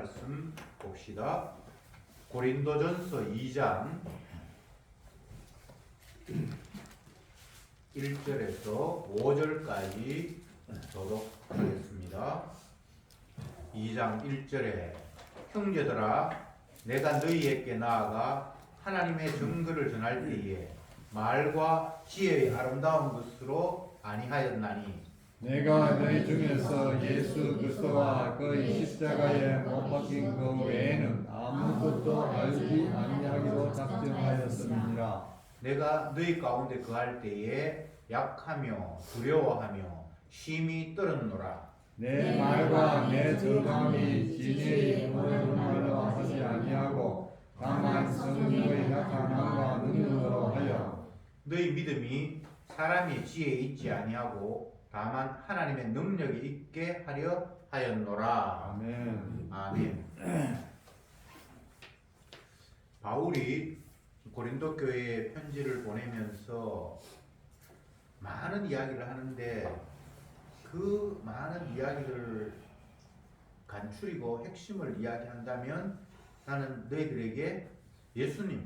말씀 봅시다. 고린도전서 2장 1절에서 5절까지 교독하겠습니다. 2장 1절에 형제들아 내가 너희에게 나아가 하나님의 증거를 전할 때에 말과 지혜의 아름다운 것으로 아니하였나니 내가 너희 중에서 예수 그리스도와 그의 십자가에 못 박힌 그 외에는 아무것도 알지 아니하기로 작정하였음이니라. 내가 너희 가운데 거할 때에 약하며 두려워하며 심히 떨었노라. 내 말과 내 저감이 진리의 힘으로 말로 하지 아니하고 다만 성령의 나타남과 능력으로 하여 너희 믿음이 사람의 지혜에 있지 아니하고 다만 하나님의 능력이 있게 하려 하였노라. 아멘. 아멘. 바울이 고린도 교회에 편지를 보내면서 많은 이야기를 하는데 그 많은 이야기를 간추리고 핵심을 이야기한다면 나는 너희들에게 예수님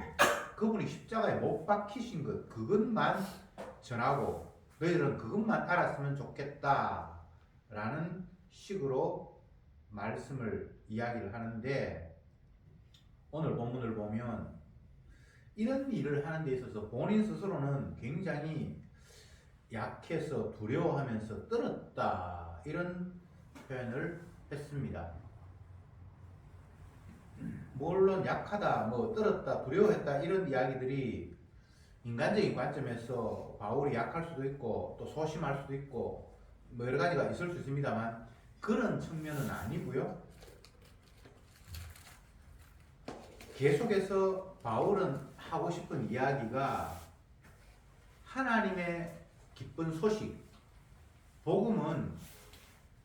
그분이 십자가에 못 박히신 것 그것만 전하고 너희들은 그것만 알았으면 좋겠다 라는 식으로 말씀을 이야기를 하는데 오늘 본문을 보면 이런 일을 하는 데 있어서 본인 스스로는 굉장히 약해서 두려워하면서 떨었다 이런 표현을 했습니다. 물론 약하다, 떨었다, 두려워했다 이런 이야기들이 인간적인 관점에서 바울이 약할 수도 있고 또 소심할 수도 있고 여러 가지가 있을 수 있습니다만 그런 측면은 아니고요. 계속해서 바울은 하고 싶은 이야기가 하나님의 기쁜 소식, 복음은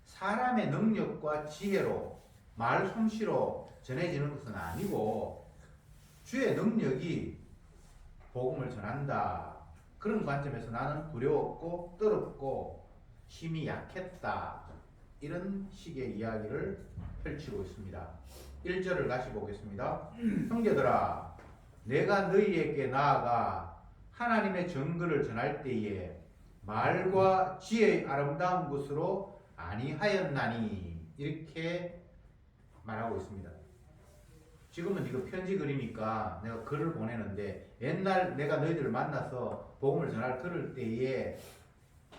사람의 능력과 지혜로 말솜씨로 전해지는 것은 아니고 주의 능력이 복음을 전한다. 그런 관점에서 나는 두려웠고 떨었고 힘이 약했다. 이런 식의 이야기를 펼치고 있습니다. 1절을 다시 보겠습니다. 형제들아 내가 너희에게 나아가 하나님의 증거를 전할 때에 말과 지혜의 아름다운 것으로 아니하였나니 이렇게 말하고 있습니다. 지금은 이거 편지 글이니까 내가 글을 보내는데 옛날 내가 너희들을 만나서 복음을 전할 그럴 때에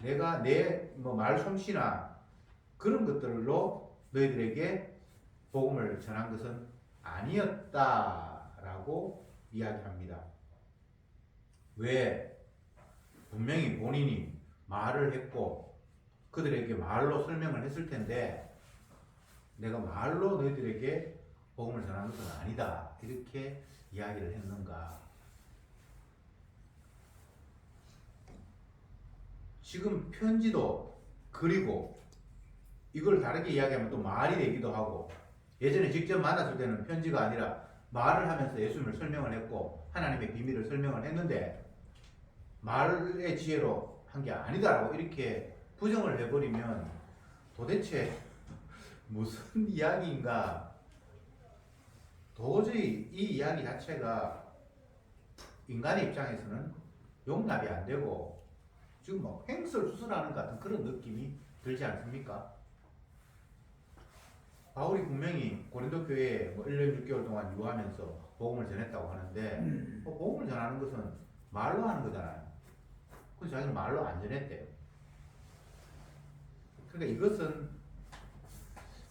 내가 내 말솜씨나 그런 것들로 너희들에게 복음을 전한 것은 아니었다라고 이야기합니다. 왜? 분명히 본인이 말을 했고 그들에게 말로 설명을 했을 텐데 내가 말로 너희들에게 복음을 전하는 것은 아니다. 이렇게 이야기를 했는가? 지금 편지도 그리고 이걸 다르게 이야기하면 또 말이 되기도 하고 예전에 직접 만났을 때는 편지가 아니라 말을 하면서 예수님을 설명을 했고 하나님의 비밀을 설명을 했는데 말의 지혜로 한 게 아니다라고 이렇게 부정을 해버리면 도대체 무슨 이야기인가? 도저히 이 이야기 자체가 인간의 입장에서는 용납이 안 되고 지금 횡설수설하는 것 같은 그런 느낌이 들지 않습니까? 바울이 분명히 고린도 교회에 1년 6개월 동안 유하면서 복음을 전했다고 하는데 복음을 전하는 것은 말로 하는 거잖아요. 그래서 자기는 말로 안 전했대요. 그러니까 이것은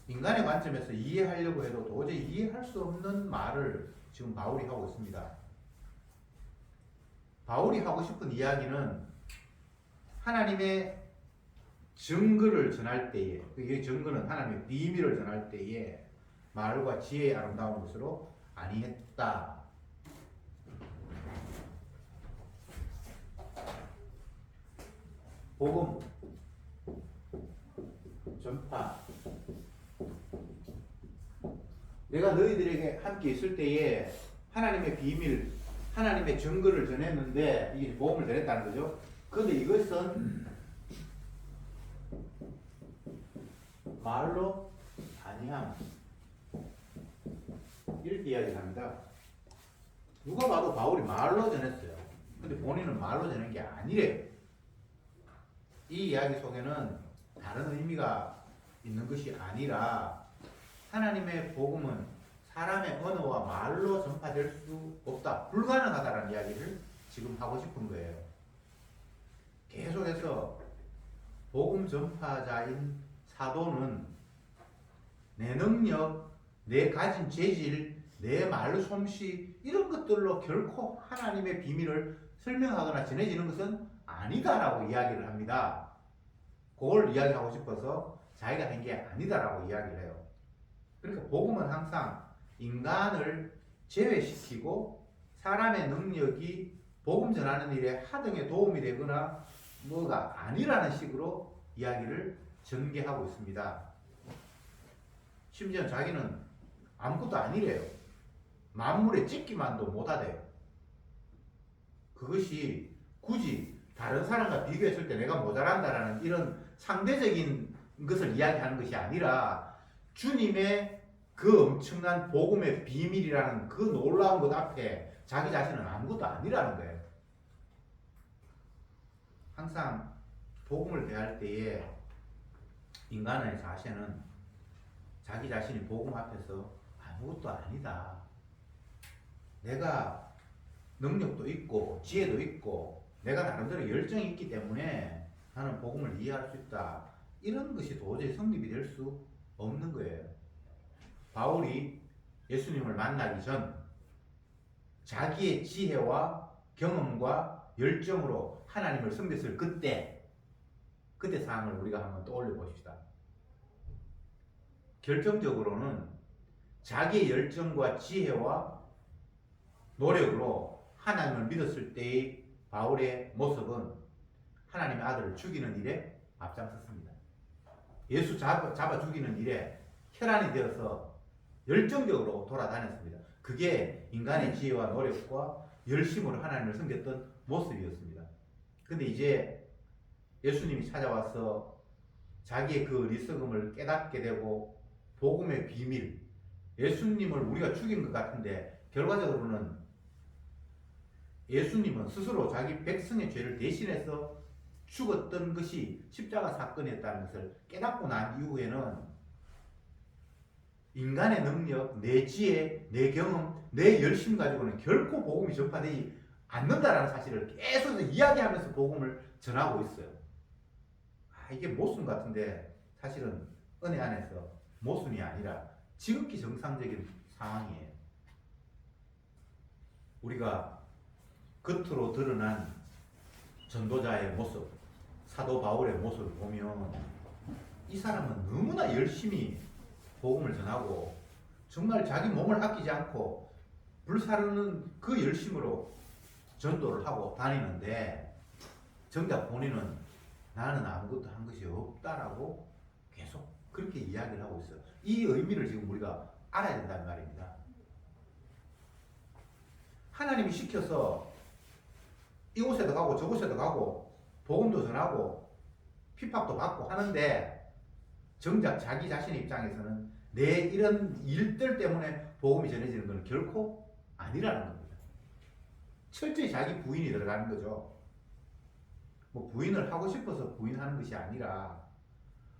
인간의 관점에서 이해하려고 해도 도저히 이해할 수 없는 말을 지금 바울이 하고 있습니다. 바울이 하고 싶은 이야기는 하나님의 증거를 전할 때에 이 증거는 하나님의 비밀을 전할 때에 말과 지혜의 아름다운 것으로 아니했다. 복음 전파 내가 너희들에게 함께 있을 때에 하나님의 비밀, 하나님의 증거를 전했는데 이게 복음을 전했다는 거죠. 그런데 이것은 말로 아니함. 이렇게 이야기합니다. 누가 봐도 바울이 말로 전했어요. 근데 본인은 말로 전한 게 아니래요. 이 이야기 속에는 다른 의미가 있는 것이 아니라 하나님의 복음은 사람의 언어와 말로 전파될 수 없다. 불가능하다라는 이야기를 지금 하고 싶은 거예요. 계속해서 복음 전파자인 사도는 내 능력, 내 가진 재질, 내 말 솜씨 이런 것들로 결코 하나님의 비밀을 설명하거나 전해지는 것은 아니다라고 이야기를 합니다. 그걸 이야기하고 싶어서 자기가 한 게 아니다라고 이야기를 해요. 그러니까 복음은 항상 인간을 제외시키고 사람의 능력이 복음 전하는 일에 하등에 도움이 되거나 뭐가 아니라는 식으로 이야기를 전개하고 있습니다. 심지어 자기는 아무것도 아니래요. 만물에 찍기만도 못하대요. 그것이 굳이 다른 사람과 비교했을 때 내가 모자란다라는 이런 상대적인 것을 이야기하는 것이 아니라 주님의 그 엄청난 복음의 비밀이라는 그 놀라운 것 앞에 자기 자신은 아무것도 아니라는 거예요. 항상 복음을 대할 때에 인간의 자세는 자기 자신이 복음 앞에서 아무것도 아니다. 내가 능력도 있고 지혜도 있고 내가 나름대로 열정이 있기 때문에 나는 복음을 이해할 수 있다. 이런 것이 도저히 성립이 될 수 없는 거예요. 바울이 예수님을 만나기 전 자기의 지혜와 경험과 열정으로 하나님을 섬겼을 그때 상황을 우리가 한번 떠올려 보십시다. 결정적으로는 자기의 열정과 지혜와 노력으로 하나님을 믿었을 때의 바울의 모습은 하나님의 아들을 죽이는 일에 앞장섰습니다. 예수 잡아 죽이는 일에 혈안이 되어서 열정적으로 돌아다녔습니다. 그게 인간의 지혜와 노력과 열심으로 하나님을 섬겼던 모습이었습니다. 근데 이제 예수님이 찾아와서 자기의 그 리석음을 깨닫게 되고 복음의 비밀, 예수님을 우리가 죽인 것 같은데 결과적으로는 예수님은 스스로 자기 백성의 죄를 대신해서 죽었던 것이 십자가 사건이었다는 것을 깨닫고 난 이후에는 인간의 능력, 내 지혜, 내 경험, 내 열심 가지고는 결코 복음이 전파되지 않는다라는 사실을 계속 이야기하면서 복음을 전하고 있어요. 이게 모순 같은데 사실은 은혜 안에서 모순이 아니라 지극히 정상적인 상황이에요. 우리가 겉으로 드러난 전도자의 모습, 사도 바울의 모습을 보면 이 사람은 너무나 열심히 복음을 전하고 정말 자기 몸을 아끼지 않고 불사르는 그 열심으로 전도를 하고 다니는데 정작 본인은 나는 아무것도 한 것이 없다라고 계속 그렇게 이야기를 하고 있어요. 이 의미를 지금 우리가 알아야 된다는 말입니다. 하나님이 시켜서 이곳에도 가고 저곳에도 가고 복음도 전하고 핍박도 받고 하는데 정작 자기 자신의 입장에서는 내 이런 일들 때문에 복음이 전해지는 것은 결코 아니라는 겁니다. 철저히 자기 부인이 들어가는 거죠. 뭐 부인을 하고 싶어서 부인하는 것이 아니라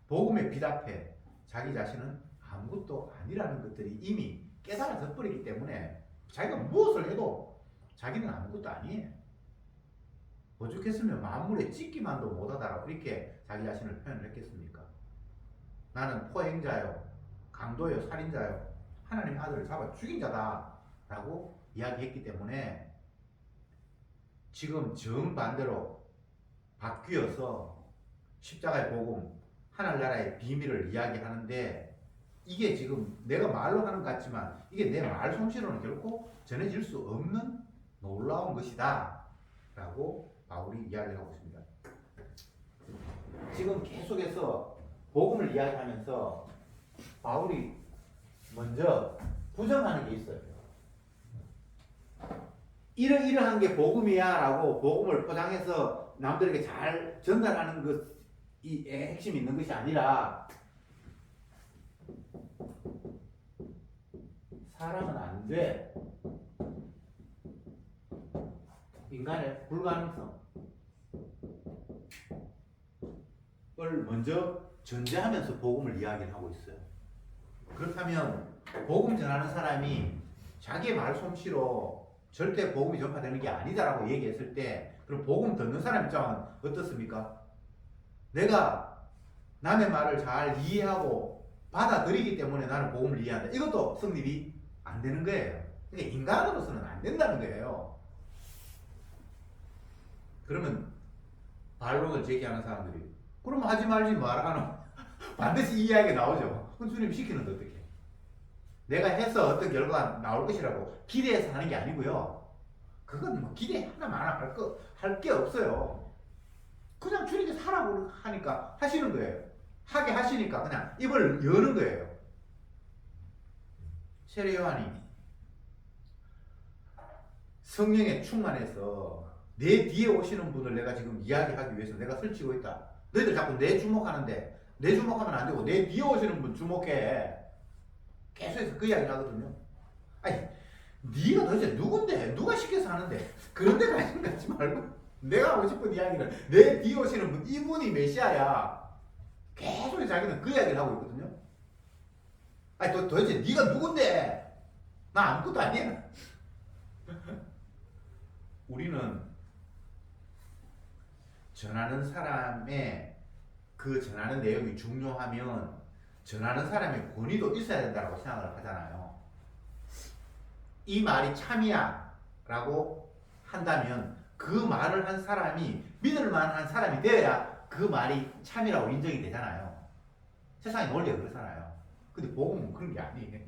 복음의 빛 앞에 자기 자신은 아무것도 아니라는 것들이 이미 깨달아져 버리기 때문에 자기가 무엇을 해도 자기는 아무것도 아니에요. 오죽했으면 만물에 찍기만도 못하다라고 이렇게 자기 자신을 표현을 했겠습니까? 나는 포행자요, 강도요, 살인자요, 하나님의 아들을 잡아 죽인 자다라고 이야기했기 때문에 지금 정반대로 바뀌어서 십자가의 복음, 하늘나라의 비밀을 이야기하는데 이게 지금 내가 말로 하는 것 같지만 이게 내 말 솜씨로는 결코 전해질 수 없는 놀라운 것이다 라고 바울이 이야기하고 있습니다. 지금 계속해서 복음을 이야기하면서 바울이 먼저 부정하는 게 있어요. 이러한 게 복음이야 라고 복음을 포장해서 남들에게 잘 전달하는 것이 핵심이 있는 것이 아니라 사람은 안 돼. 인간의 불가능성을 먼저 전제하면서 복음을 이야기를 하고 있어요. 그렇다면 복음 전하는 사람이 자기의 말 솜씨로 절대 복음이 전파되는 게 아니다라고 얘기했을 때 그럼 복음 듣는 사람 입장은 어떻습니까? 내가 남의 말을 잘 이해하고 받아들이기 때문에 나는 복음을 이해한다. 이것도 성립이 안 되는 거예요. 그러니까 인간으로서는 안 된다는 거예요. 그러면 반론을 제기하는 사람들이 그럼 하지 말지 말하노. 반드시 이 이야기가 나오죠. 그럼 주님 시키는데 어떻게? 내가 해서 어떤 결과가 나올 것이라고 기대해서 하는 게 아니고요. 그건 뭐 기대 하나만 할 게 없어요. 그냥 주님께서 하라고 하니까 하시는 거예요. 하게 하시니까 그냥 입을 여는 거예요. 세례 요한이 성령에 충만해서 내 뒤에 오시는 분을 내가 지금 이야기하기 위해서 내가 설치고 있다. 너희들 자꾸 내 주목하는데 내 주목하면 안 되고 내 뒤에 오시는 분 주목해. 계속해서 그 이야기를 하거든요. 아니 네가 도대체 누군데? 누가 시켜서 하는데? 그런 데 관심 갖지 말고 내가 하고 싶은 이야기는 내 뒤에 오시는 분 이분이 메시아야. 계속 자기는 그 이야기를 하고 있거든요. 아니 도대체 네가 누군데? 나 아무것도 아니야. 우리는 전하는 사람의 그 전하는 내용이 중요하면 전하는 사람의 권위도 있어야 된다고 생각을 하잖아요. 이 말이 참이야 라고 한다면 그 말을 한 사람이 믿을 만한 사람이 되어야 그 말이 참이라고 인정이 되잖아요. 세상의 논리가 그렇잖아요. 근데 복음은 그런 게 아니에요.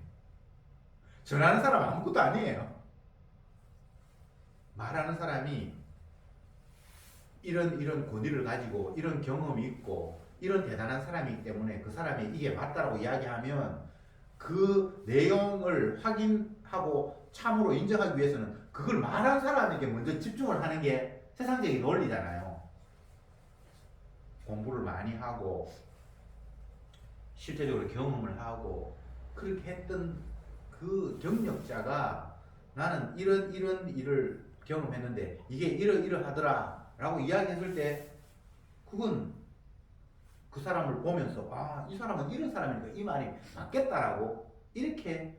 전하는 사람은 아무것도 아니에요. 말하는 사람이 이런 권위를 가지고 이런 경험이 있고 이런 대단한 사람이기 때문에 그 사람이 이게 맞다라고 이야기하면 그 내용을 확인하고 참으로 인정하기 위해서는 그걸 말한 사람에게 먼저 집중을 하는 게 세상적인 논리잖아요. 공부를 많이 하고 실제적으로 경험을 하고 그렇게 했던 그 경력자가 나는 이런 일을 경험했는데 이게 이러하더라 라고 이야기했을 때 그건 그 사람을 보면서 아, 이 사람은 이런 사람이니까 이 말이 맞겠다라고 이렇게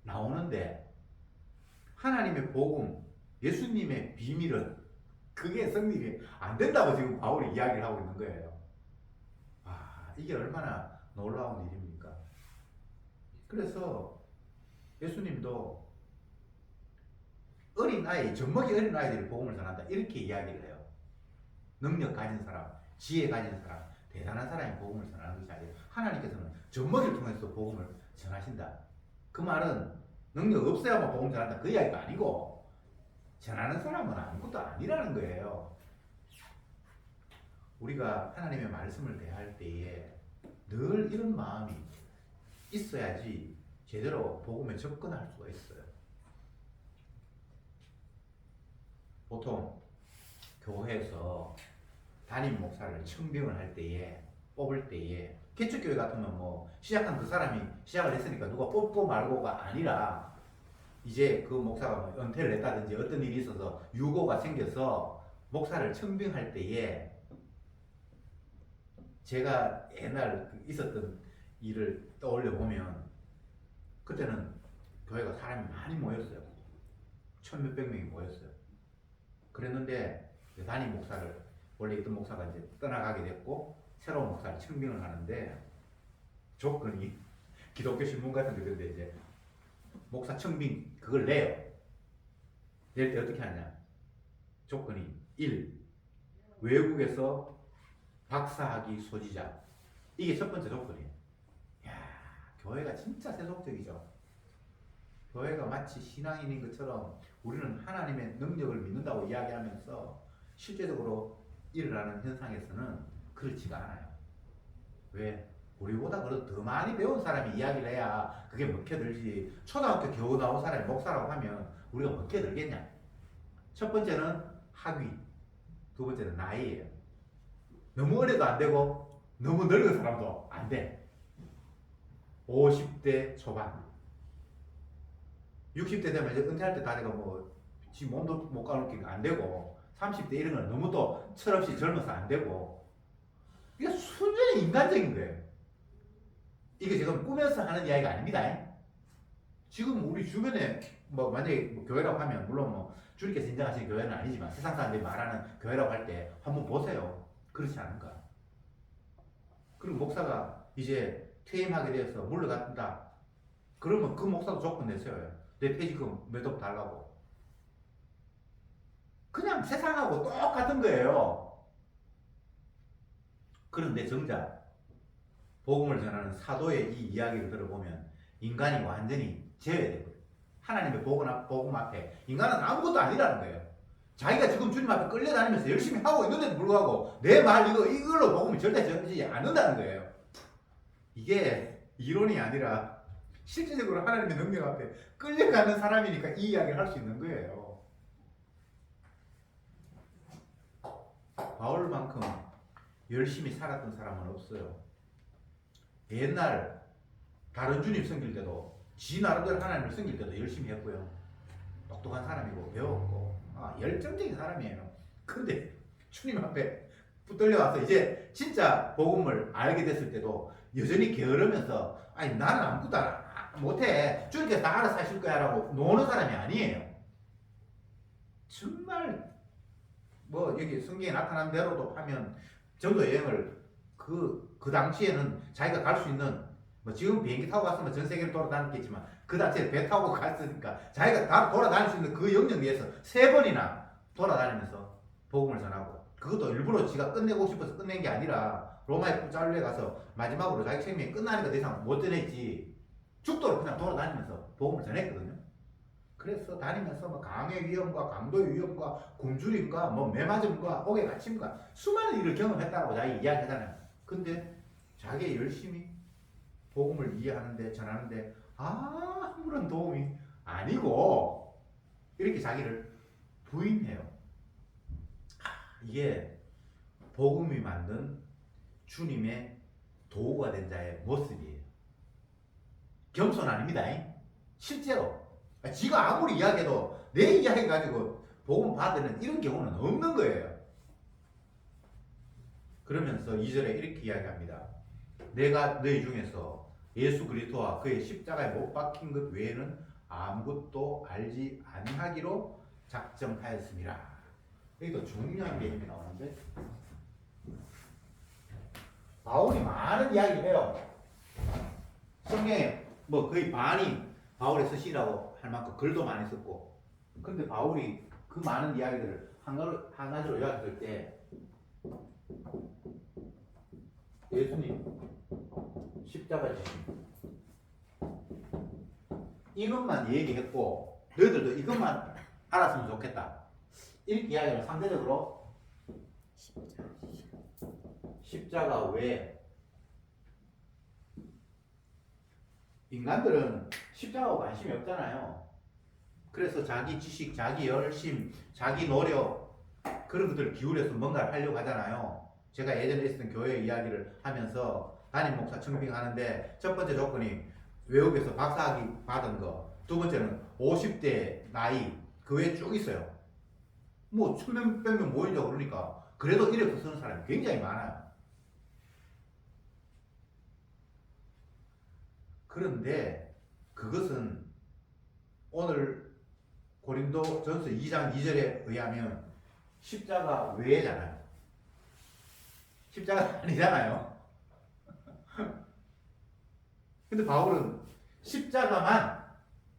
나오는데 하나님의 복음, 예수님의 비밀은 그게 성립이 안 된다고 지금 바울이 이야기를 하고 있는 거예요. 아, 이게 얼마나 놀라운 일입니까? 그래서 예수님도 어린아이, 젖먹이 어린아이들이 복음을 전한다 이렇게 이야기를 해요. 능력 가진 사람, 지혜 가진 사람, 대단한 사람이 복음을 전하는 것이 아니라 하나님께서는 젖먹이를 통해서 복음을 전하신다. 그 말은 능력 없어야만 복음 전한다 그 이야기가 아니고 전하는 사람은 아무것도 아니라는 거예요. 우리가 하나님의 말씀을 대할 때에 늘 이런 마음이 있어야지 제대로 복음에 접근할 수가 있어요. 보통 교회에서 담임 목사를 청빙을 할 때에 뽑을 때에 개척교회 같으면 뭐 시작한 그 사람이 시작을 했으니까 누가 뽑고 말고가 아니라 이제 그 목사가 뭐 은퇴를 했다든지 어떤 일이 있어서 유고가 생겨서 목사를 청빙할 때에 제가 옛날 있었던 일을 떠올려 보면 그때는 교회가 사람이 많이 모였어요. 1,몇백 명이 모였어요. 그랬는데 담임 목사를 원래 있던 목사가 이제 떠나가게 됐고 새로운 목사를 청빙을 하는데 조건이 기독교 신문 같은 게 그런데 이제 목사 청빙 그걸 내요. 낼 때 어떻게 하냐? 조건이 1. 외국에서 박사학위 소지자. 이게 첫 번째 조건이에요. 야, 교회가 진짜 세속적이죠. 교회가 마치 신앙인인 것처럼 우리는 하나님의 능력을 믿는다고 이야기하면서 실제적으로 일어나는 현상에서는 그렇지가 않아요. 왜? 우리보다 그래도 더 많이 배운 사람이 이야기를 해야 그게 먹혀들지. 초등학교 겨우 나온 사람이 목사라고 하면 우리가 먹혀들겠냐? 첫 번째는 학위, 두 번째는 나이예요. 너무 어려도 안 되고 너무 늙은 사람도 안 돼. 50대 초반. 60대 되면 이제 은퇴할 때 다리가 뭐, 지 몸도 못 가누기가 안 되고, 30대 이런 건 너무 또 철없이 젊어서 안 되고, 이게 순전히 인간적인 거예요. 이게 지금 꾸며서 하는 이야기가 아닙니다. 지금 우리 주변에 뭐 만약에 뭐 교회라고 하면 물론 뭐 주님께서 인정하시는 교회는 아니지만 세상 사람들이 말하는 교회라고 할 때 한번 보세요. 그렇지 않은가? 그리고 목사가 이제 퇴임하게 되어서 물러간다. 그러면 그 목사도 조건 내세워요. 내 퇴직금 몇 억 달라고. 그냥 세상하고 똑같은 거예요. 그런데 정작 복음을 전하는 사도의 이 이야기를 들어보면 인간이 완전히 제외되거든요. 하나님의 복음 앞에 인간은 아무것도 아니라는 거예요. 자기가 지금 주님 앞에 끌려다니면서 열심히 하고 있는데도 불구하고 내 말 이걸로 복음을 절대 전하지 않는다는 거예요. 이게 이론이 아니라 실질적으로 하나님의 능력 앞에 끌려가는 사람이니까 이 이야기를 할 수 있는 거예요. 바울만큼 열심히 살았던 사람은 없어요. 옛날 다른 주님 섬길 때도 지 나름대로 하나님을 섬길 때도 열심히 했고요. 똑똑한 사람이고 배웠고 열정적인 사람이에요. 근데 주님 앞에 붙들려와서 이제 진짜 복음을 알게 됐을 때도 여전히 게으르면서 아니 나는 아무것도 못해. 주님께서 다 알아서 하실 거야 라고 노는 사람이 아니에요. 정말 뭐 여기 성경에 나타난 대로도 하면 전도 여행을 그 당시에는 자기가 갈 수 있는 뭐 지금 비행기 타고 갔으면 전 세계를 돌아다녔겠지만 그 당시에 배 타고 갔으니까 자기가 다 돌아다닐 수 있는 그 영역 위에서 3번이나 돌아다니면서 복음을 전하고 그것도 일부러 지가 끝내고 싶어서 끝낸 게 아니라 로마의 푸잘루에 가서 마지막으로 자기 생명이 끝나니까 더 이상 못 전했지 죽도록 그냥 돌아다니면서 복음을 전했거든요. 그래서 다니면서 뭐 강의 위험과 강도의 위험과 굶주림과 뭐 매맞음과 옥에 갇힘과 수많은 일을 경험했다고 자기 이야기하잖아요. 근데 자기 열심히 복음을 이해하는데 전하는데 아무런 도움이 아니고 이렇게 자기를 부인해요. 이게 복음이 만든 주님의 도구가 된 자의 모습이에요. 겸손 아닙니다. 실제로 지가 아무리 이야기해도 내 이야기 가지고 복음 받는 이런 경우는 없는 거예요. 그러면서 2절에 이렇게 이야기합니다. 내가 너희 중에서 예수 그리스도와 그의 십자가에 못 박힌 것 외에는 아무것도 알지 아니하기로 작정하였습니다. 여기도 중요한 개념이 나오는데 바울이 많은 이야기를 해요. 성경에 뭐 거의 반이 바울의 서신이라고 할 만큼 글도 많이 썼고 근데 바울이 그 많은 이야기들을 한 가지로 요약할 때 예수님 십자가 지심 이것만 얘기했고 너희들도 이것만 알았으면 좋겠다 이렇게 이야기를 상대적으로 십자가 외에 인간들은 십자가와 관심이 없잖아요. 그래서 자기 지식, 자기 열심, 자기 노력 그런 것들을 기울여서 뭔가를 하려고 하잖아요. 제가 예전에 있었던 교회 이야기를 하면서 담임 목사 청빙하는데 첫 번째 조건이 외국에서 박사학위 받은 거, 두 번째는 50대 나이 그 외에 쭉 있어요. 뭐 1000명, 100명 모인다고 그러니까 그래도 이력서 쓰는 사람이 굉장히 많아요. 그런데 그것은 오늘 고린도 전서 2장 2절에 의하면 십자가 외잖아요. 십자가 아니잖아요. 근데 바울은 십자가만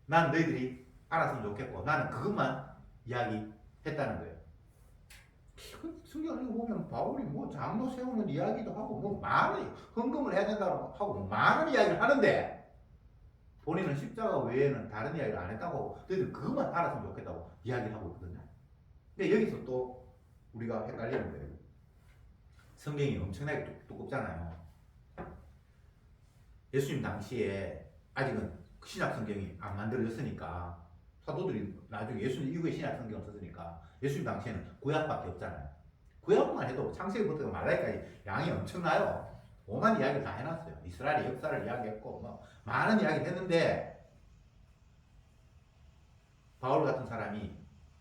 난 너희들이 알았으면 좋겠고 나는 그것만 이야기했다는 거예요. 성경을 보면 바울이 뭐 장로 세우는 이야기도 하고 뭐 많은 헌금을 해야 된다고 하고 많은 이야기를 하는데 본인은 십자가 외에는 다른 이야기를 안 했다고 너희들 그것만 알았으면 좋겠다고 이야기를 하고 있거든요. 근데 여기서 또 우리가 헷갈리는 거예요. 성경이 엄청나게 두껍잖아요. 예수님 당시에 아직은 신약 성경이 안 만들어졌으니까 사도들이 나중에 예수님 이후에 신약 성경을 썼으니까 예수님 당시에는 구약밖에 없잖아요. 구약만 해도 창세기부터 말라기까지 양이 엄청나요. 오만 이야기를 다 해놨어요. 이스라엘의 역사를 이야기했고 뭐 많은 이야기를 했는데 바울 같은 사람이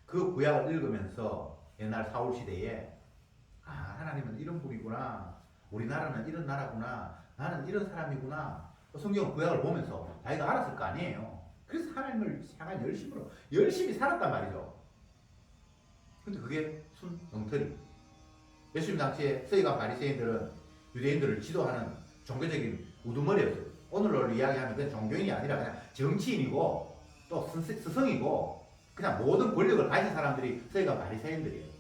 그 구약을 읽으면서 옛날 사울 시대에 하나님은 이런 분이구나, 우리나라는 이런 나라구나, 나는 이런 사람이구나, 성경 구약을 보면서 자기가 알았을 거 아니에요. 그래서 하나님을 향한 열심히 살았단 말이죠. 근데 그게 순 엉터리. 예수님 당시에 서기관 바리새인들은 유대인들을 지도하는 종교적인 우두머리였어요. 오늘날로 이야기하면 그냥 종교인이 아니라 그냥 정치인이고 또 스승이고 그냥 모든 권력을 가진 사람들이 서기관 바리새인들이에요.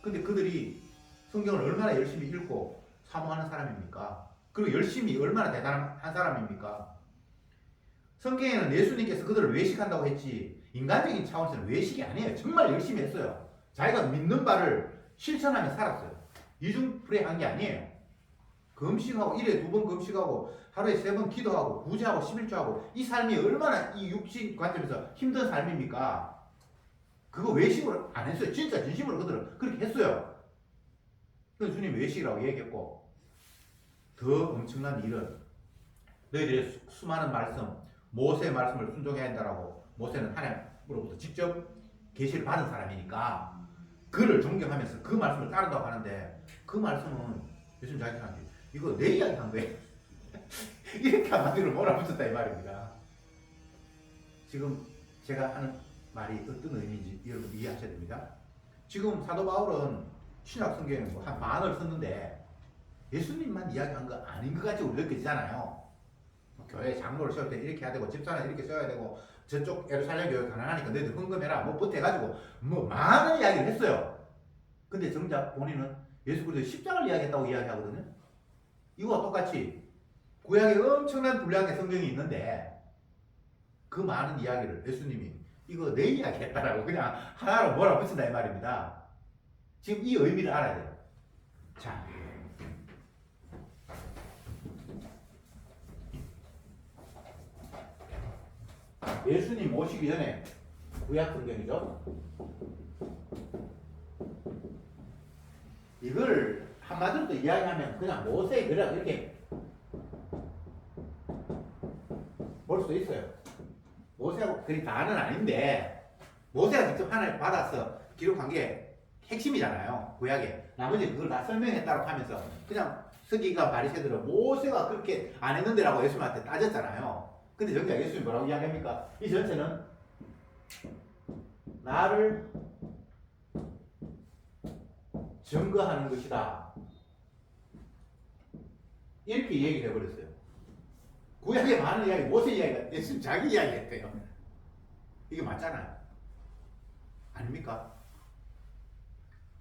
근데 그들이 성경을 얼마나 열심히 읽고 사모하는 사람입니까? 그리고 열심히 얼마나 대단한 사람입니까? 성경에는 예수님께서 그들을 외식한다고 했지 인간적인 차원에서는 외식이 아니에요. 정말 열심히 했어요. 자기가 믿는 바를 실천하며 살았어요. 이중풀이한 게 아니에요. 금식하고 일에 2번 금식하고 하루에 3번 기도하고 구제하고 11조하고 이 삶이 얼마나 이 육신 관점에서 힘든 삶입니까? 그거 외식으로 안 했어요. 진짜 진심으로 그들은 그렇게 했어요. 그래서 주님 외식이라고 얘기했고 더 엄청난 일은 너희들의 수많은 말씀 모세의 말씀을 순종해야 한다라고 모세는 하나님으로부터 직접 계시를 받은 사람이니까 그를 존경하면서 그 말씀을 따른다고 하는데 그 말씀은 요즘 자기가 한 게 이거 내 이야기 한 거예요. 이렇게 한마디로 몰아붙였다 이 말입니다. 지금 제가 하는 말이 어떤 의미인지 여러분 이해하셔야 됩니다. 지금 사도 바울은 신약 성경에 한 만을 썼는데 예수님만 이야기한 거 아닌 것 같이 우리 느껴지잖아요. 교회 장로를 세울 때 이렇게 해야 되고 집사는 이렇게 세워야 되고 저쪽 예루살렘 교회 가난하니까 너희들 헌금해라 뭐 보태가지고 뭐 많은 이야기를 했어요. 근데 정작 본인은 예수 그리스도의 십자가를 이야기했다고 이야기하거든요. 이거와 똑같이 구약에 엄청난 분량의 성경이 있는데 그 많은 이야기를 예수님이 이거 내 이야기 했다라고 그냥 하나로 몰아붙인다 이 말입니다. 지금 이 의미를 알아야 돼요. 자, 예수님 오시기 전에 구약 성경이죠. 이걸 한마디로 또 이야기하면 그냥 모세의 글이라고 이렇게 볼 수도 있어요. 모세하고 글이 다는 아닌데 모세가 직접 하나님 받아서 기록한 게 핵심이잖아요. 구약에. 나머지 그걸 다 설명했다고 하면서 그냥 서기관 바리새인들은 모세가 그렇게 안 했는데라고 예수님한테 따졌잖아요. 근데 정작 예수님이 뭐라고 이야기합니까? 이 전체는 나를 증거하는 것이다. 이렇게 얘기를 해버렸어요. 구약에 많은 이야기, 모세 이야기가 예수님 자기 이야기 했대요. 이게 맞잖아요. 아닙니까?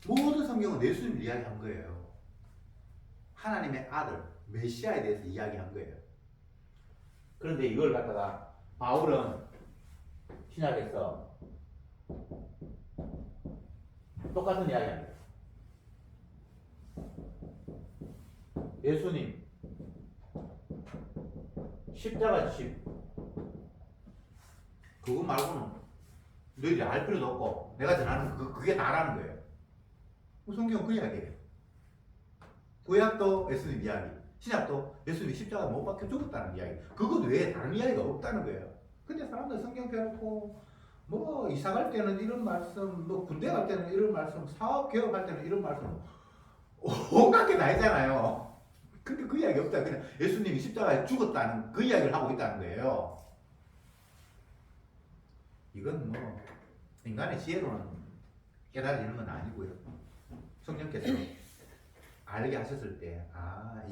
모든 성경은 예수님 이야기한 거예요. 하나님의 아들, 메시아에 대해서 이야기한 거예요. 그런데 이걸 갖다가 바울은 신약에서 똑같은 이야기 합니다. 예수님 십자가 지심 그거 말고는 너희들이 알 필요도 없고 내가 전하는 그게 다라는 거예요. 성경은 그 이야기예요. 구약도 예수님 이야기, 신약도 예수님이 십자가 못 박혀 죽었다는 이야기. 그것 외에 다른 이야기가 없다는 거예요. 근데 사람들 성경 펴놓고 뭐 이사 갈 때는 이런 말씀, 뭐 군대 갈 때는 이런 말씀, 사업 개업할 때는 이런 말씀 온갖 게 다 있잖아요. 근데 그 이야기 없다. 그냥 예수님이 십자가에 죽었다는 그 이야기를 하고 있다는 거예요. 이건 뭐 인간의 지혜로는 깨달아지는 건 아니고요. 성령께서 알게 하셨을 때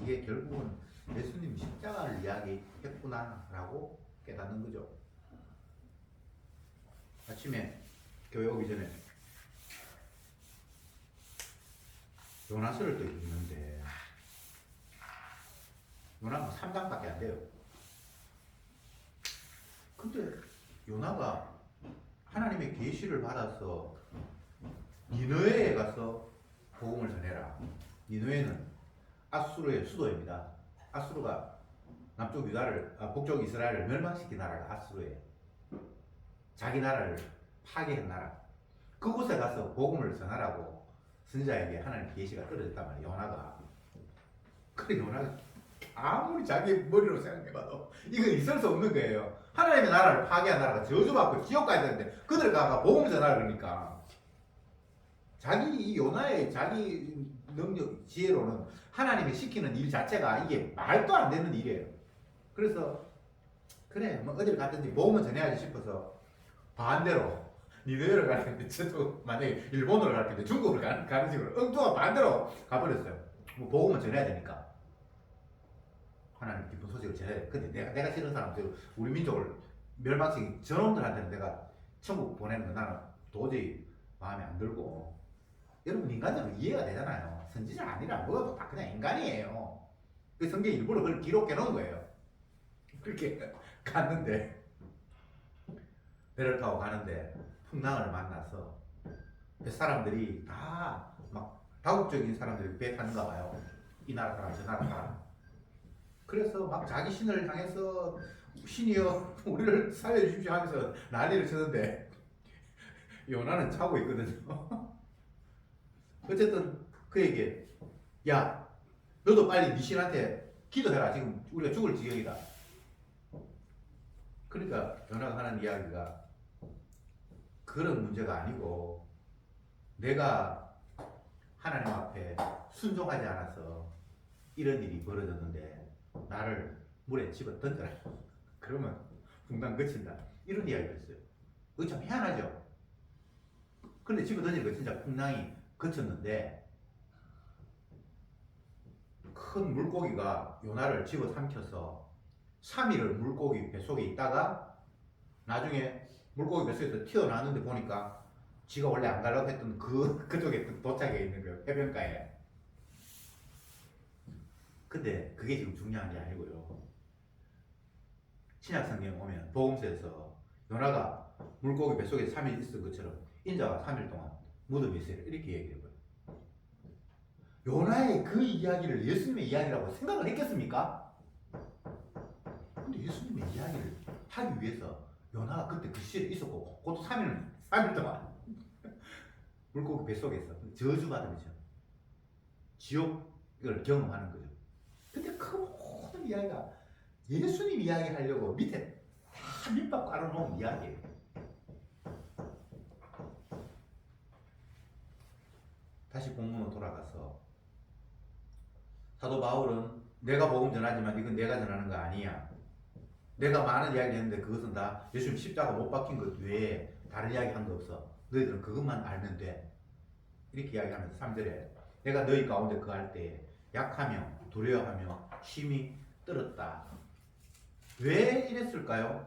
이게 결국은 예수님 십자가를 이야기했구나 라고 깨닫는 거죠. 아침에 교회 오기 전에 요나서를 또 읽는데 요나가 3장밖에 안 돼요. 근데 요나가 하나님의 계시를 받아서 니느웨에 가서 복음을 전해라. 니느웨는 아수르의 수도입니다. 아수르가 남쪽 유다를, 북쪽 이스라엘을 멸망시킨 나라가 아수르예요. 자기 나라를 파괴한 나라. 그곳에 가서 복음을 전하라고 선지자에게 하나님 계시가 떨어졌단 말이에요. 요나가. 그래 요나가 아무리 자기 머리로 생각해봐도 이거 있을 수 없는 거예요. 하나님의 나라를 파괴한 나라가 저주받고 지옥 가야 되는데 그들 가가 복음 전하라 그러니까 자기 이 요나의 자기 능력 지혜로는 하나님이 시키는 일 자체가 이게 말도 안 되는 일이에요. 그래서 그래 뭐 어디를 갔든지 복음을 전해야지 싶어서 반대로 니네를 가는데 저도 만약에 일본으로 갈 텐데 중국을 가는 식으로 엉뚱한 반대로 가버렸어요. 뭐 복음을 전해야 되니까 하나님 기쁜 소식을 전해야 돼. 근데 내가 싫은 사람들 우리 민족을 멸망시킨 저놈들한테는 내가 천국 보내는 거 나는 도저히 마음에 안 들고 여러분 인간적으로 이해가 되잖아요. 선지자 아니라 뭐가 다 그냥 인간이에요. 그 성경에 일부러 그걸 기록해 놓은 거예요. 그렇게 갔는데 배를 타고 가는데 풍랑을 만나서 사람들이 다 막 다국적인 사람들이 배 타는가 봐요. 이 나라 가라 저 나라 가라. 그래서 막 자기 신을 향해서 신이여 우리를 살려주십시오 하면서 난리를 치는데 요나는 자고 있거든요. 어쨌든 그에게 야 너도 빨리 네 신한테 기도해라. 지금 우리가 죽을 지경이다. 그러니까 요나가 하는 이야기가 그런 문제가 아니고 내가 하나님 앞에 순종하지 않아서 이런 일이 벌어졌는데 나를 물에 집어 던져라. 그러면 풍랑 그친다. 이런 이야기가 있어요. 그거 참 희한하죠. 근데 집어 던지니까 진짜 풍랑이 그쳤는데 큰 물고기가 요나를 집어 삼켜서 3일을 물고기 뱃속에 있다가 나중에 물고기 뱃속에서 튀어나왔는데 보니까 지가 원래 안 가려고 했던 그쪽에 도착해 있는 거예요. 해변가에. 근데 그게 지금 중요한 게 아니고요. 신약 성경 보면 복음서에서 요나가 물고기 뱃속에 3일 있을 것처럼 인자가 3일 동안 무덤에 있으라 이렇게 얘기해요. 요나의 그 이야기를 예수님의 이야기라고 생각을 했겠습니까? 근데 예수님의 이야기를 하기 위해서 요나가 그때 그 시절에 있었고 그것도 3일 동안 물고기 뱃속에서 저주받으면서 지옥을 경험하는 거죠. 근데 그 모든 이야기가 예수님 이야기 하려고 밑에 다 밑밥 깔아놓은 이야기예요. 다시 본문으로 돌아가서 사도 바울은 내가 복음 전하지만 이건 내가 전하는 거 아니야. 내가 많은 이야기 했는데 그것은 다 예수님 십자가 못 박힌 것 외에 다른 이야기 한 거 없어. 너희들은 그것만 알면 돼. 이렇게 이야기하면서 3절에 내가 너희 가운데 거할 때에 약하며 두려워하며 심히 떨었다. 왜 이랬을까요?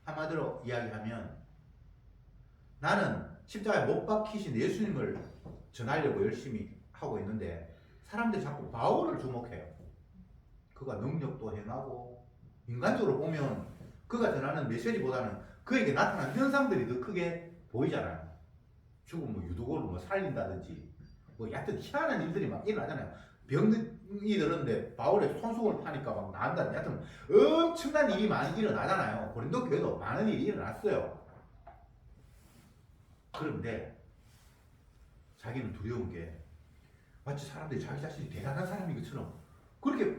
한마디로 이야기하면 나는 십자가에 못 박히신 예수님을 전하려고 열심히 하고 있는데 사람들이 자꾸 바울을 주목해요. 그가 능력도 행하고 인간적으로 보면 그가 전하는 메시지보다는 그에게 나타난 현상들이 더 크게 보이잖아요. 죽은 뭐 유독으로 뭐 살린다든지 뭐 하여튼 희한한 일들이 막 일어나잖아요. 병이 들었는데 바울의 손수건을 파니까 막 나은다든지 하여튼 엄청난 일이 많이 일어나잖아요. 고린도 교회도 많은 일이 일어났어요. 그런데 자기는 두려운 게 마치 사람들이 자기 자신이 대단한 사람인 것처럼 그렇게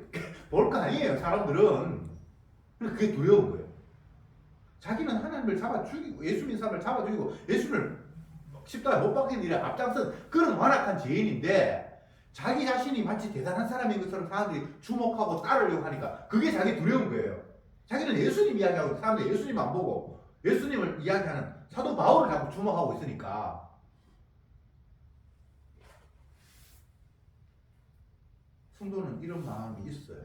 볼 거 아니에요. 사람들은. 그게 두려운 거예요. 자기는 하나님을 잡아 죽이고 예수님 사람을 잡아 죽이고 예수님을 십자가에 못 박힌 일에 앞장선 그런 완악한 죄인인데 자기 자신이 마치 대단한 사람인 것처럼 사람들이 주목하고 따르려고 하니까 그게 자기 두려운 거예요. 자기는 예수님 이야기하고 사람들이 예수님 안 보고 예수님을 이야기하는 사도 바울을 자꾸 주목하고 있으니까 성도는 이런 마음이 있어요.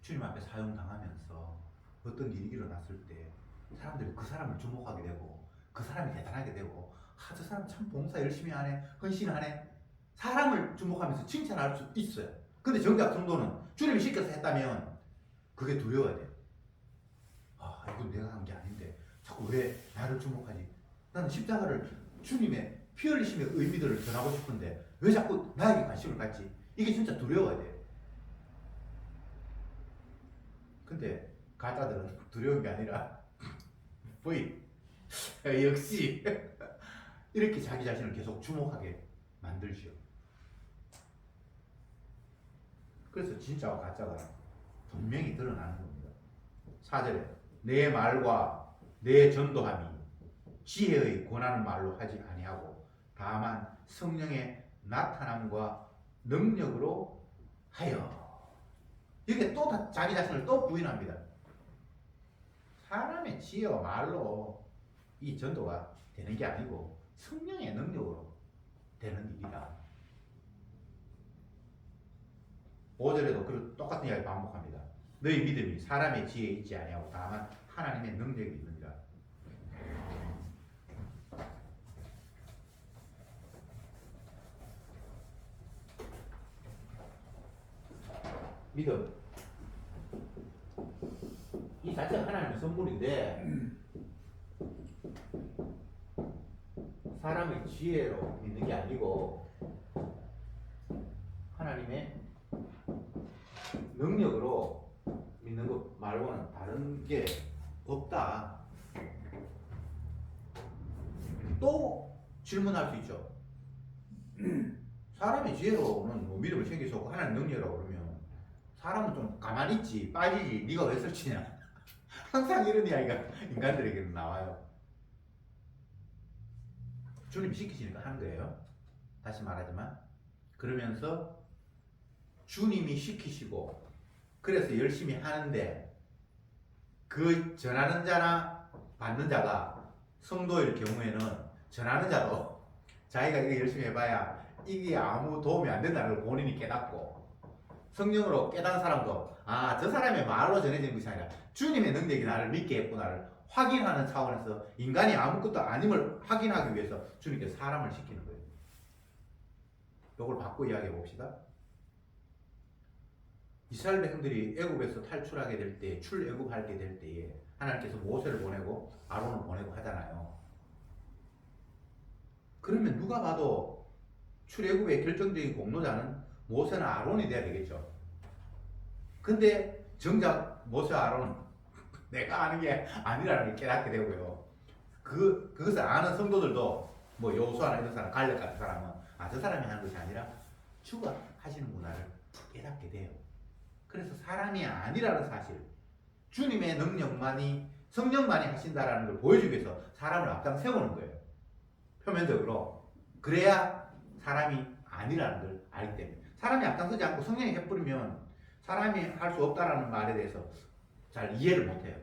주님 앞에 사용당하면서 어떤 일이 일어났을 때 사람들이 그 사람을 주목하게 되고 그 사람이 대단하게 되고 저 사람 참 봉사 열심히 하네 헌신하네 사람을 주목하면서 칭찬할 수 있어요. 근데 정작 성도는 주님이 시켜서 했다면 그게 두려워야 돼요. 이건 내가 한 게 아닌데 자꾸 왜 나를 주목하지? 나는 십자가를 주님의 피 흘리심의 의미들을 전하고 싶은데 왜 자꾸 나에게 관심을 갖지? 이게 진짜 두려워야 돼요. 근데 가짜들은 두려운 게 아니라 역시 이렇게 자기 자신을 계속 주목하게 만들죠. 그래서 진짜와 가짜가 분명히 드러나는 겁니다. 4절에 내 말과 내 전도함이 지혜의 권하는 말로 하지 아니하고 다만 성령의 나타남과 능력으로 하여. 이게 또 자기 자신을 또 부인합니다. 사람의 지혜와 말로 이 전도가 되는 게 아니고 성령의 능력으로 되는 일이다. 5절에도 그 똑같은 이야기 반복합니다. 너희 믿음이 사람의 지혜에 있지 아니하고 다만 하나님의 능력이 있느니라. 믿음 이 자체가 하나님의 선물인데 사람의 지혜로 믿는 게 아니고 하나님의 능력으로 믿는 것 말고는 다른 게 없다. 또 질문할 수 있죠. 사람의 지혜로는 뭐 믿음을 챙길 수 없고 하나님 능력이라고 그러면 사람은 좀 가만히 있지 빠지지 네가 왜 설치냐. 항상 이런 이야기가 인간들에게는 나와요. 주님이 시키시니까 하는 거예요. 다시 말하지만 그러면서 주님이 시키시고 그래서 열심히 하는데 그 전하는 자나 받는 자가 성도일 경우에는 전하는 자도 자기가 이거 열심히 해봐야 이게 아무 도움이 안 된다는 걸 본인이 깨닫고 성령으로 깨달은 사람도 아, 저 사람의 말로 전해지는 것이 아니라 주님의 능력이 나를 믿게 했구나를 확인하는 차원에서 인간이 아무것도 아님을 확인하기 위해서 주님께서 사람을 시키는 거예요. 이걸 바꿔 이야기해 봅시다. 이스라엘 백성들이 애굽에서 탈출하게 될 때, 출애굽하게 될 때에 하나님께서 모세를 보내고 아론을 보내고 하잖아요. 그러면 누가 봐도 출애굽의 결정적인 공로자는 모세나 아론이 돼야 되겠죠. 근데 정작 모세와 아론은 내가 아는 게 아니라는 걸 깨닫게 되고요. 그것을 아는 성도들도 뭐 여호수아나 이런 사람, 갈렙 같은 사람은 아, 저 사람이 하는 것이 아니라 주가 하시는구나를 깨닫게 돼요. 그래서 사람이 아니라는 사실, 주님의 능력만이 성령만이 하신다라는 걸 보여주기 위해서 사람을 앞장 세우는 거예요. 표면적으로. 그래야 사람이 아니라는 걸 알기 때문에. 사람이 앞장서지 않고 성령이 해버리면 사람이 할 수 없다라는 말에 대해서 잘 이해를 못해요.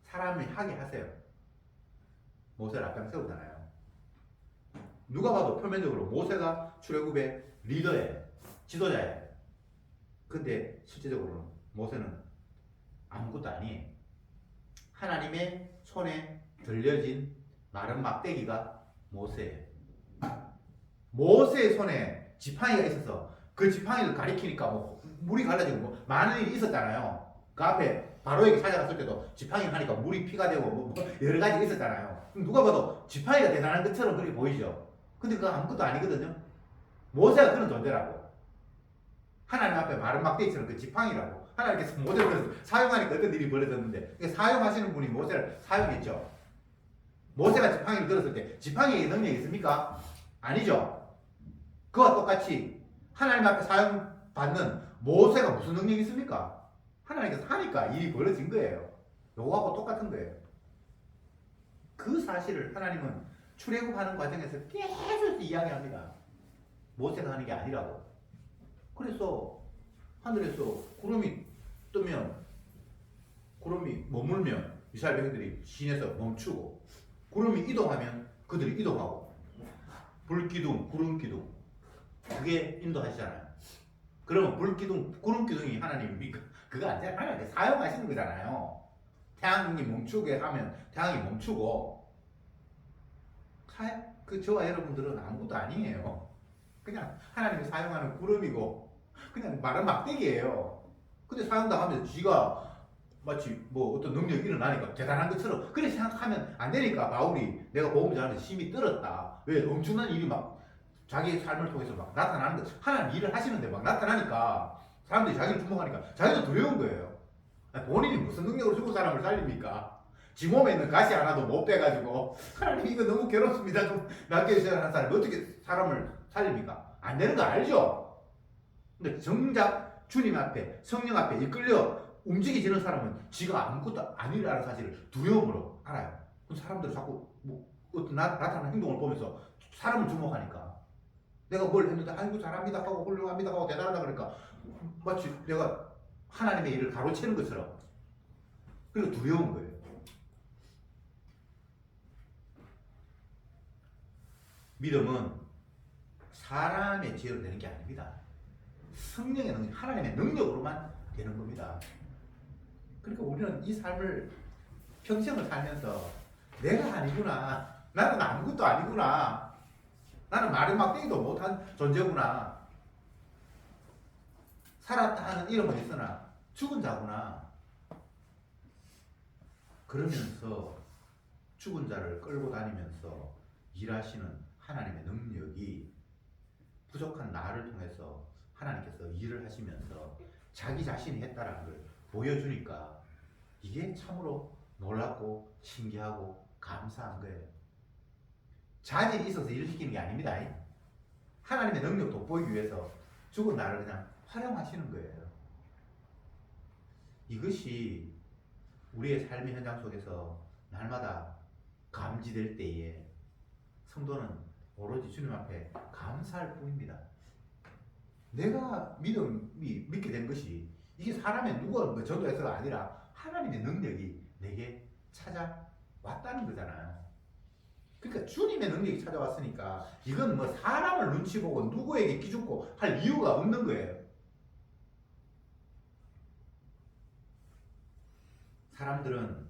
사람이 하게 하세요. 모세를 앞장 세우잖아요. 누가 봐도 표면적으로 모세가 출애굽의 리더예요. 지도자예요. 근데 실제적으로는 모세는 아무것도 아니에요. 하나님의 손에 들려진 마른 막대기가 모세예요. 모세의 손에 지팡이가 있어서 그 지팡이를 가리키니까 뭐 물이 갈라지고 뭐 많은 일이 있었잖아요. 그 앞에 바로에게 찾아갔을 때도 지팡이 하니까 물이 피가 되고 뭐 여러 가지 있었잖아요. 누가 봐도 지팡이가 대단한 것처럼 그렇게 보이죠. 근데 그거 아무것도 아니거든요. 모세가 그런 존재라고. 하나님 앞에 마른 막대기처럼 그 지팡이라고. 하나님께서 모세를 사용하니까 어떤 일이 벌어졌는데 사용하시는 분이 모세를 사용했죠. 모세가 지팡이를 들었을 때 지팡이에 능력이 있습니까? 아니죠. 그와 똑같이 하나님 앞에 사용받는 모세가 무슨 능력이 있습니까? 하나님께서 하니까 일이 벌어진 거예요. 요거하고 똑같은 거예요. 그 사실을 하나님은 출애굽하는 과정에서 계속 이야기합니다. 모세가 하는 게 아니라고. 그래서 하늘에서 구름이 뜨면 구름이 머물면 이스라엘 백성들이 시내에서 멈추고 구름이 이동하면 그들이 이동하고 불기둥, 구름기둥 그게 인도하시잖아요. 그러면 불기둥, 구름기둥이 하나님입니까? 그거 아니잖아요. 하나님께 사용하시는 거잖아요. 태양이 멈추게 하면 태양이 멈추고 저와 여러분들은 아무것도 아니에요. 그냥 하나님이 사용하는 구름이고 그냥 마른 막대기예요. 근데 사용당하면서 지가 마치 뭐 어떤 능력이 일어나니까 대단한 것처럼 그렇게 생각하면 안 되니까 바울이 내가 복음 전하면서 심히 떨었다. 왜? 엄청난 일이 막 자기의 삶을 통해서 막 나타나는 거. 하나님 일을 하시는데 막 나타나니까 사람들이 자기를 주목하니까 자기도 두려운 거예요. 본인이 무슨 능력으로 죽은 사람을 살립니까? 지 몸에 있는 가시 하나도 못 빼가지고 하나님 이거 너무 괴롭습니다. 좀 낫게 하는 사람이 어떻게 사람을 살립니까? 안 되는 거 알죠? 근데 정작 주님 앞에 성령 앞에 이끌려 움직이지는 사람은 지가 아무것도 아니라는 사실을 두려움으로 알아요. 그럼 사람들이 자꾸 뭐 어떤 나타나는 행동을 보면서 사람을 주목하니까 내가 뭘 했는데 아이고 잘합니다 하고 훌륭합니다 하고 대단하다 그러니까 마치 내가 하나님의 일을 가로채는 것처럼 그리고 두려운 거예요. 믿음은 사람의 지혜로 되는 게 아닙니다. 성령의 능력, 하나님의 능력으로만 되는 겁니다. 그러니까 우리는 이 삶을 평생을 살면서 내가 아니구나, 나는 아무것도 아니구나, 나는 말이 막대기도 못한 존재구나, 살았다 하는 이름은 있으나 죽은 자구나, 그러면서 죽은 자를 끌고 다니면서 일하시는 하나님의 능력이 부족한 나를 통해서 하나님께서 일을 하시면서 자기 자신이 했다라는 걸 보여주니까 이게 참으로 놀랍고 신기하고 감사한 거예요. 자질이 있어서 일을 시키는 게 아닙니다. 하나님의 능력 돋보이기 위해서 죽은 나를 그냥 활용하시는 거예요. 이것이 우리의 삶의 현장 속에서 날마다 감지될 때에 성도는 오로지 주님 앞에 감사할 뿐입니다. 내가 믿게 된 것이 이게 사람의 누가 뭐 전도해서가 아니라 하나님의 능력이 내게 찾아왔다는 거잖아. 그러니까 주님의 능력이 찾아왔으니까 이건 뭐 사람을 눈치 보고 누구에게 기죽고 할 이유가 없는 거예요. 사람들은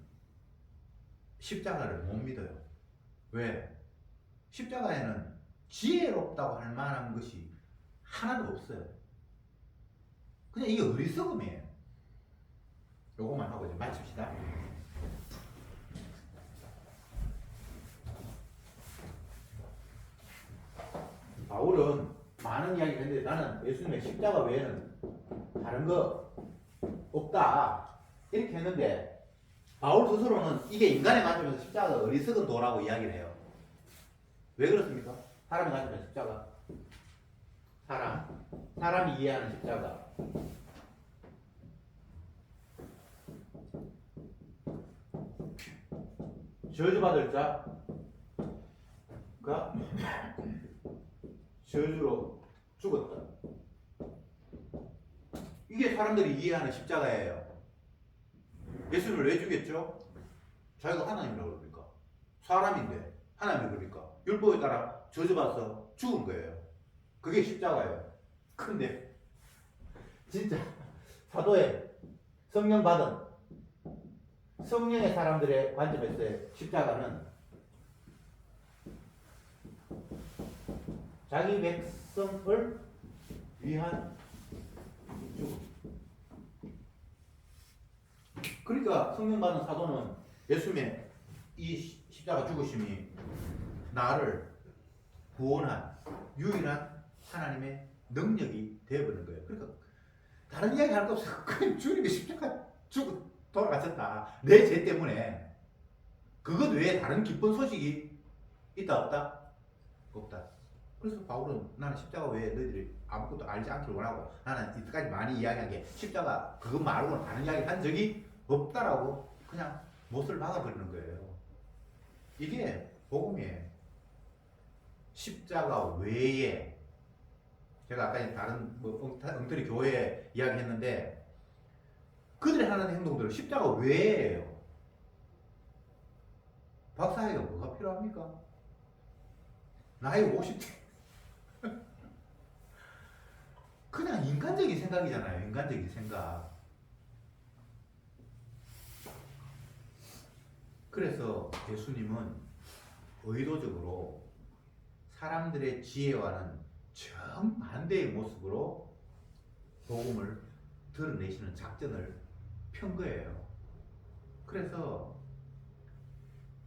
십자가를 못 믿어요. 왜? 십자가에는 지혜롭다고 할 만한 것이 하나도 없어요. 그냥 이게 어리석음이에요. 요것만 하고 이제 마칩시다. 바울은 많은 이야기를 했는데 나는 예수님의 십자가 외에는 다른 거 없다 이렇게 했는데 바울 스스로는 이게 인간의 관점에서 십자가가 어리석은 도라고 이야기를 해요. 왜 그렇습니까? 사람의 관점에서 십자가, 사람이 이해하는 십자가, 저주받을 자가 저주로 죽었다. 이게 사람들이 이해하는 십자가예요. 예수님을 왜 죽였죠? 자기가 하나님이라고 그러니까. 사람인데 하나님이 그러니까. 율법에 따라 저주받아서 죽은 거예요. 그게 십자가예요. 근데 진짜 사도에 성령 받은 성령의 사람들의 관점에서의 십자가는 자기 백성을 위한 죽음. 그러니까 성령 받은 사도는 예수님의 이 십자가 죽으심이 나를 구원한 유일한 하나님의 능력이 되어버린 거예요. 그러니까 다른 이야기 할 거 없어요. 그냥 주님이 십자가 죽고 돌아가셨다. 내 죄 때문에. 그것 외에 다른 기쁜 소식이 있다 없다? 없다. 그래서 바울은 나는 십자가 외에 너희들이 아무것도 알지 않기를 원하고 나는 이때까지 많이 이야기한 게 십자가 그것 말고는 다른 이야기 한 적이 없다라고 그냥 못을 박아버리는 거예요. 이게 복음이에요. 십자가 외에 제가 아까 다른 뭐 엉터리 교회 이야기했는데 그들이 하는 행동들은 십자가 외에예요. 박사회가 뭐가 필요합니까? 나이 50대 그냥 인간적인 생각이잖아요. 인간적인 생각. 그래서 예수님은 의도적으로 사람들의 지혜와는 정반대의 모습으로 복음을 드러내시는 작전을 편 거예요. 그래서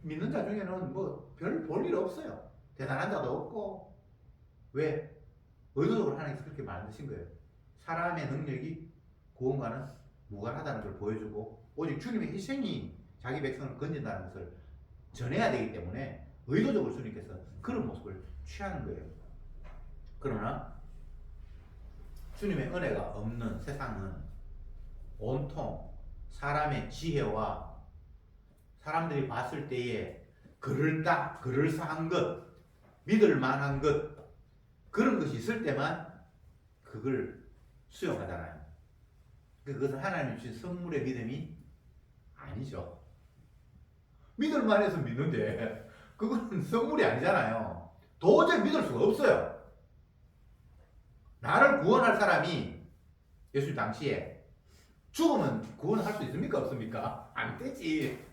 믿는 자 중에는 뭐 별 볼 일 없어요. 대단한 자도 없고. 왜? 의도적으로 하나님께서 그렇게 만드신 거예요. 사람의 능력이 구원과는 무관하다는 걸 보여주고 오직 주님의 희생이 자기 백성을 건진다는 것을 전해야 되기 때문에 의도적으로 주님께서 그런 모습을 취하는 거예요. 그러나 주님의 은혜가 없는 세상은 온통 사람의 지혜와 사람들이 봤을 때에 그럴싸한 것, 믿을 만한 것, 그런 것이 있을 때만 그걸 수용하잖아요. 그것은 하나님이 주신 선물의 믿음이 아니죠. 믿을 만해서 믿는데 그건 선물이 아니잖아요. 도저히 믿을 수가 없어요. 나를 구원할 사람이 예수 당시에 죽으면 구원할 수 있습니까? 없습니까? 안 되지.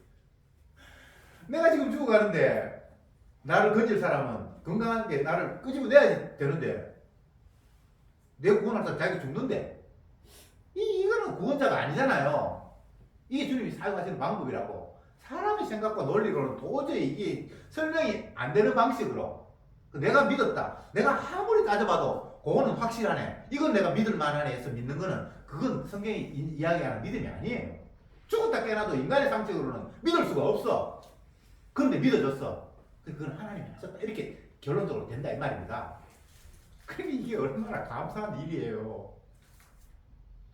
내가 지금 죽어가는데 나를 건질 사람은 건강한데 나를 끄집어내야 되는데 내가 구원할 사람 자기가 죽는데 이거는 구원자가 아니잖아요. 이게 주님이 사용하시는 방법이라고. 사람의 생각과 논리로는 도저히 이게 설명이 안 되는 방식으로 내가 믿었다. 내가 아무리 따져봐도 그거는 확실하네. 이건 내가 믿을 만하네 해서 믿는 거는 그건 성경이 이야기하는 믿음이 아니에요. 죽었다 깨어나도 인간의 상식으로는 믿을 수가 없어. 그런데 믿어졌어. 그건 하나님이 하셨다. 이렇게 결론적으로 된다 이 말입니다. 그러니 이게 얼마나 감사한 일이에요.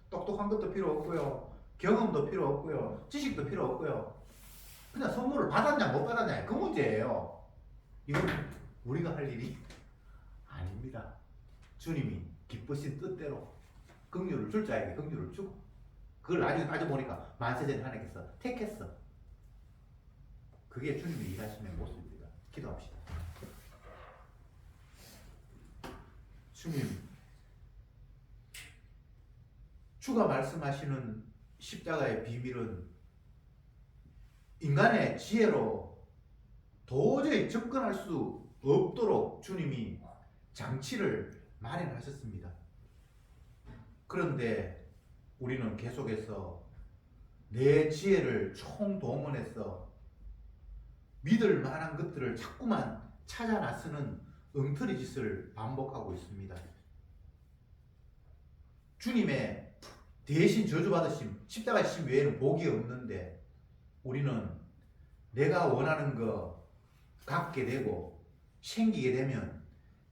똑똑한 것도 필요 없고요. 경험도 필요 없고요. 지식도 필요 없고요. 그냥 선물을 받았냐 못 받았냐 그 문제예요. 이건 우리가 할 일이 아닙니다. 주님이 기쁘신 뜻대로 긍휼을 줄 자에게 긍휼을 주고 그걸 나중에 따져보니까 만세전에 하나님께서 택했어. 그게 주님이 일하시는 모습입니다. 기도합시다. 주님, 주가 말씀하시는 십자가의 비밀은 인간의 지혜로 도저히 접근할 수 없도록 주님이 장치를 마련하셨습니다. 그런데 우리는 계속해서 내 지혜를 총동원해서 믿을 만한 것들을 자꾸만 찾아 나서는 엉터리 짓을 반복하고 있습니다. 주님의 대신 저주받으심, 십자가 심 외에는 복이 없는데 우리는 내가 원하는 거 갖게 되고 생기게 되면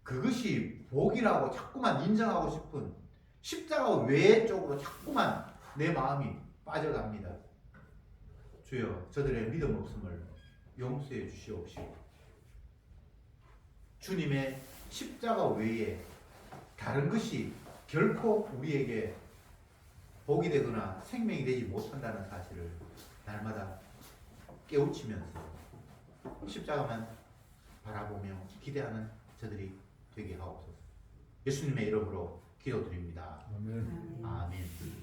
그것이 복이라고 자꾸만 인정하고 싶은 십자가 외의 쪽으로 자꾸만 내 마음이 빠져갑니다. 주여, 저들의 믿음 없음을 용서해 주시옵시고 주님의 십자가 외에 다른 것이 결코 우리에게 복이 되거나 생명이 되지 못한다는 사실을 날마다 깨우치면서 십자가만 바라보며 기대하는 저들이 되게 하옵소서. 예수님의 이름으로 기도드립니다. 아멘. 아멘.